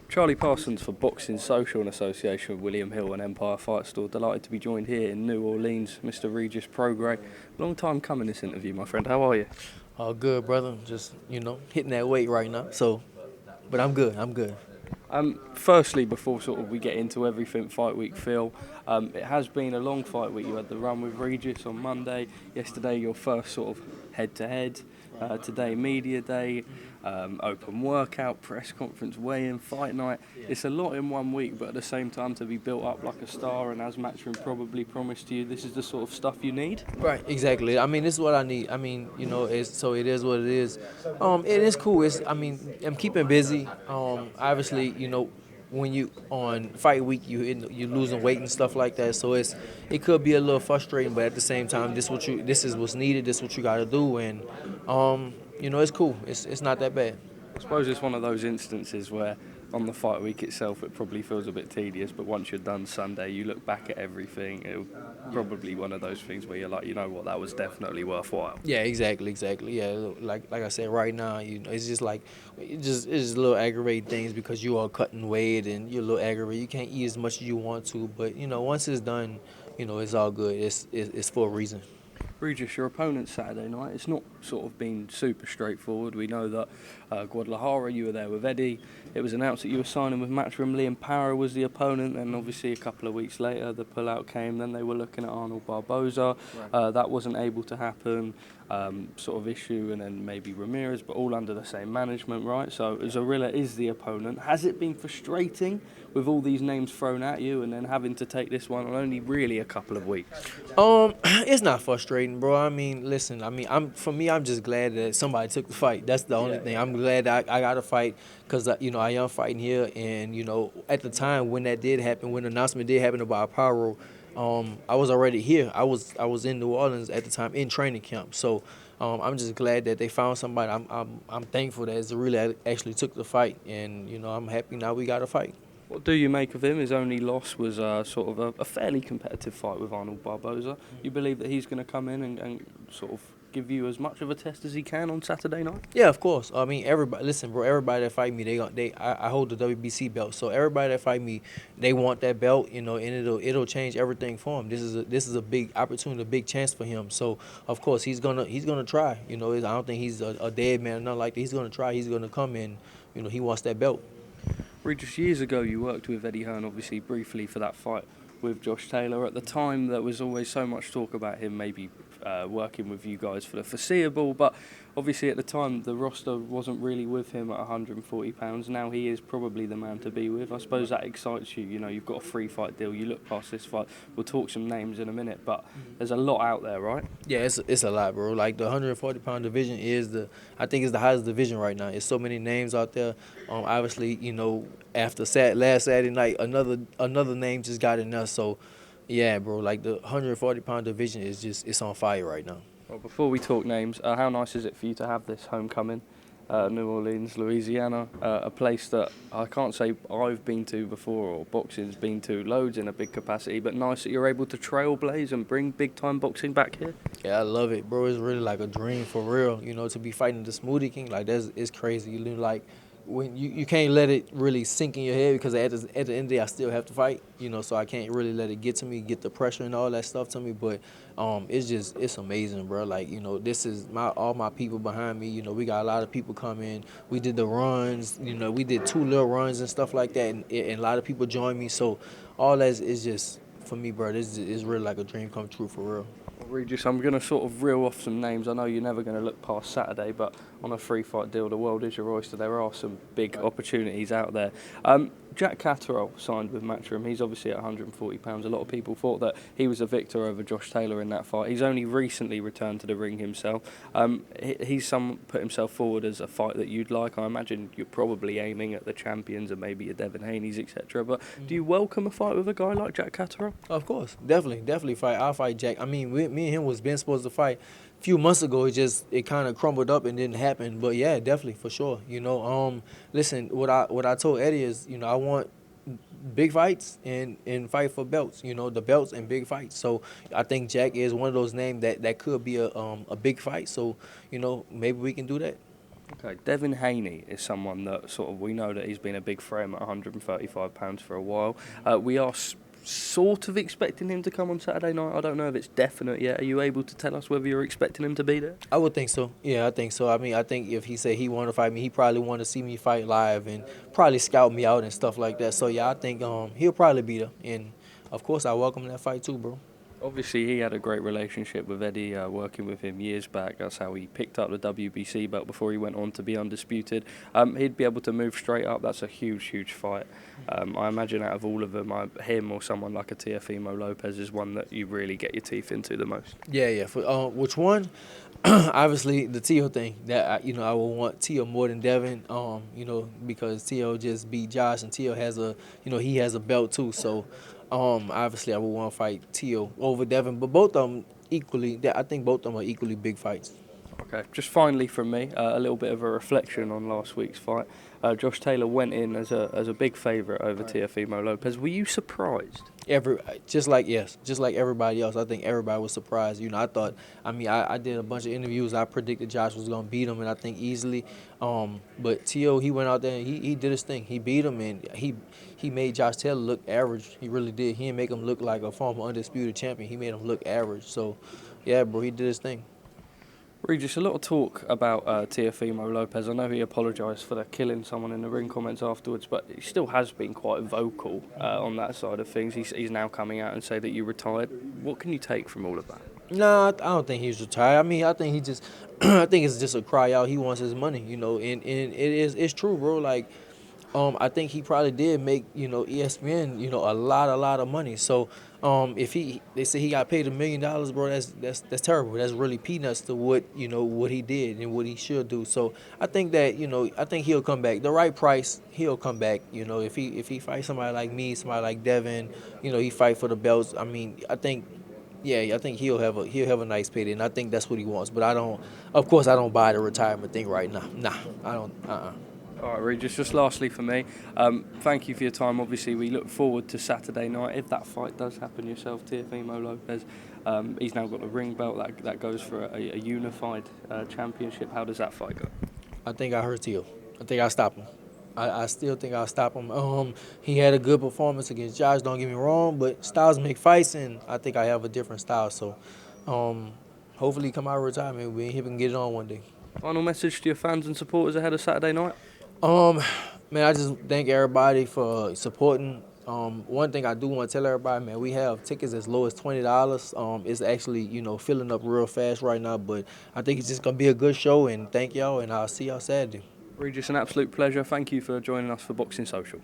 Charlie Parsons for Boxing Social in association with William Hill and Empire Fight Store. Delighted to be joined here in New Orleans, Mr. Regis Prograis. Long time coming this interview, my friend. How are you? All good, brother. Just, hitting that weight right now. But I'm good. Firstly, before we get into everything fight week, Phil, it has been a long fight week. You had the run with Regis on Monday. Yesterday, your first sort of head-to-head. Today, media day, open workout, press conference, weigh-in, fight night. It's a lot in 1 week, but at the same time to be built up like a star, and as Matchroom probably promised you, this is the sort of stuff you need. Right, exactly. I mean, this is what I need. I mean, it is what it is. It is cool. I'm keeping busy. Obviously, when you on fight week, you losing weight and stuff like that. So it could be a little frustrating, but at the same time, this is what's needed. This is what you got to do, and it's cool. It's not that bad. I suppose it's one of those instances where on the fight week itself it probably feels a bit tedious, but once you're done Sunday, you look back at everything. It'll probably one of those things where you're like, you know what, that was definitely worthwhile. Yeah, exactly. Yeah, like I said, right now, it's just like it's just a little aggravating things because you are cutting weight and you're a little aggravated. You can't eat as much as you want to, but once it's done, it's all good. It's for a reason. Regis, your opponent Saturday night, it's not sort of been super straightforward. We know that Guadalajara, you were there with Eddie. It was announced that you were signing with Matchroom. Liam Power was the opponent, and obviously a couple of weeks later the pullout came. Then they were looking at Arnold Barboza. Right. That wasn't able to happen. Sort of issue, and then maybe Ramirez, but all under the same management, right? So Zorrilla is the opponent. Has it been frustrating with all these names thrown at you and then having to take this one on only really a couple of weeks? It's not frustrating, bro. I mean, listen, I'm just glad that somebody took the fight. That's the only thing. I'm glad that I got a fight because, I am fighting here, and, at the time when that did happen, when the announcement did happen about Pyro, I was already here. I was in New Orleans at the time in training camp. So I'm just glad that they found somebody. I'm thankful that Zorrilla actually took the fight, and I'm happy now we got a fight. What do you make of him? His only loss was sort of a fairly competitive fight with Arnold Barboza. You believe that he's going to come in and sort of give you as much of a test as he can on Saturday night? Yeah, of course. I mean, everybody that fight me, I hold the WBC belt. So everybody that fight me, they want that belt, and it'll change everything for him. This is a big opportunity, a big chance for him. So of course he's gonna try. I don't think he's a dead man or nothing like that. He's gonna try. He's gonna come in. He wants that belt. Regis, years ago you worked with Eddie Hearn, obviously briefly for that fight with Josh Taylor. At the time there was always so much talk about him maybe working with you guys for the foreseeable, but obviously at the time the roster wasn't really with him at 140 pounds. Now he is probably the man to be with. I suppose that excites you. You've got a free fight deal. You look past this fight. We'll talk some names in a minute, but there's a lot out there, right? Yeah, it's a lot, bro. Like the 140-pound division I think it's the highest division right now. There's so many names out there. Obviously, after last Saturday night, another name just got in there. So, yeah, bro, like the 140-pound division it's on fire right now. Well, before we talk names, how nice is it for you to have this homecoming, New Orleans, Louisiana, a place that I can't say I've been to before or boxing's been to loads in a big capacity, but nice that you're able to trailblaze and bring big-time boxing back here? Yeah, I love it, bro. It's really like a dream for real, to be fighting the Smoothie King. Like, it's crazy. When you can't let it really sink in your head because at the end of the day I still have to fight, so I can't really let it get to me, get the pressure and all that stuff to me. But it's amazing, bro. Like, this is all my people behind me. We got a lot of people coming. We did the runs, we did 2 little runs and stuff like that, and a lot of people joined me. So all that is just, for me, bro, this is really like a dream come true for real. Regis, I'm going to sort of reel off some names. I know you're never going to look past Saturday, but on a free fight deal, the world is your oyster. There are some big opportunities out there. Jack Catterall signed with Matchroom. He's obviously at 140 pounds. A lot of people thought that he was a victor over Josh Taylor in that fight. He's only recently returned to the ring himself. He's put himself forward as a fight that you'd like. I imagine you're probably aiming at the champions and maybe your Devin Haneys, etc. But do you welcome a fight with a guy like Jack Catterall? Of course, definitely fight. I'll fight Jack. I mean, me and him was been supposed to fight a few months ago. It kind of crumbled up and didn't happen. But yeah, definitely for sure. Listen, what I told Eddie is, I want big fights and fight for belts, the belts and big fights. So I think Jack is one of those names that could be a big fight. So, maybe we can do that. Okay, Devin Haney is someone that we know that he's been a big frame at 135 pounds for a while. We are sort of expecting him to come on Saturday night. I don't know if it's definite yet. Are you able to tell us whether you're expecting him to be there? I would think so. Yeah, I think so. I mean, I think if he said he wanted to fight me, he probably want to see me fight live and probably scout me out and stuff like that. So yeah, I think he'll probably be there. And of course, I welcome that fight too, bro. Obviously, he had a great relationship with Eddie, working with him years back. That's how he picked up the WBC belt before he went on to be undisputed. He'd be able to move straight up. That's a huge, huge fight. I imagine out of all of them, him or someone like a Teofimo Lopez is one that you really get your teeth into the most. Yeah. For which one? Obviously, the Teo thing. That I would want Teo more than Devin. Because Teo just beat Josh, and Teo has he has a belt too. So. Obviously, I would want to fight Teo over Devin, but both of them equally. I think both of them are equally big fights. Okay, just finally from me, a little bit of a reflection on last week's fight. Josh Taylor went in as a big favourite over Teofimo Lopez. Were you surprised? Just like everybody else, I think everybody was surprised. I did a bunch of interviews. I predicted Josh was going to beat him, and I think easily. But Teo, he went out there and he did his thing. He beat him, and he made Josh Taylor look average. He really did. He didn't make him look like a former undisputed champion. He made him look average. So, yeah, bro, he did his thing. Regis, a lot of talk about Teofimo Lopez. I know he apologised for the killing someone in the ring comments afterwards, but he still has been quite vocal on that side of things. He's now coming out and say that you retired. What can you take from all of that? No, I don't think he's retired. I mean, I think he just, I think it's just a cry out. He wants his money, and it's true, bro. Like, I think he probably did make, ESPN, a lot of money. So, if they say he got paid $1 million, bro, that's terrible. That's really peanuts to what he did and what he should do. So I think that, I think he'll come back. The right price, he'll come back. If he fights somebody like me, somebody like Devin, he fight for the belts. I mean, I think he'll have a nice payday, and I think that's what he wants. But I don't buy the retirement thing right now. Nah, I don't. All right, Regis, just lastly for me, thank you for your time. Obviously, we look forward to Saturday night. If that fight does happen yourself, Teofimo Lopez, he's now got the ring belt. That goes for a unified championship. How does that fight go? I think I hurt Teo. I think I stop him. I still think I'll stop him. He had a good performance against Josh, don't get me wrong, but styles make fights, and I think I have a different style. So hopefully come out of retirement, we can get it on one day. Final message to your fans and supporters ahead of Saturday night? Man, I just thank everybody for supporting. One thing I do want to tell everybody, man, we have tickets as low as $20. It's actually, filling up real fast right now, but I think it's just going to be a good show, and thank y'all, and I'll see y'all Saturday. Regis, an absolute pleasure. Thank you for joining us for Boxing Social.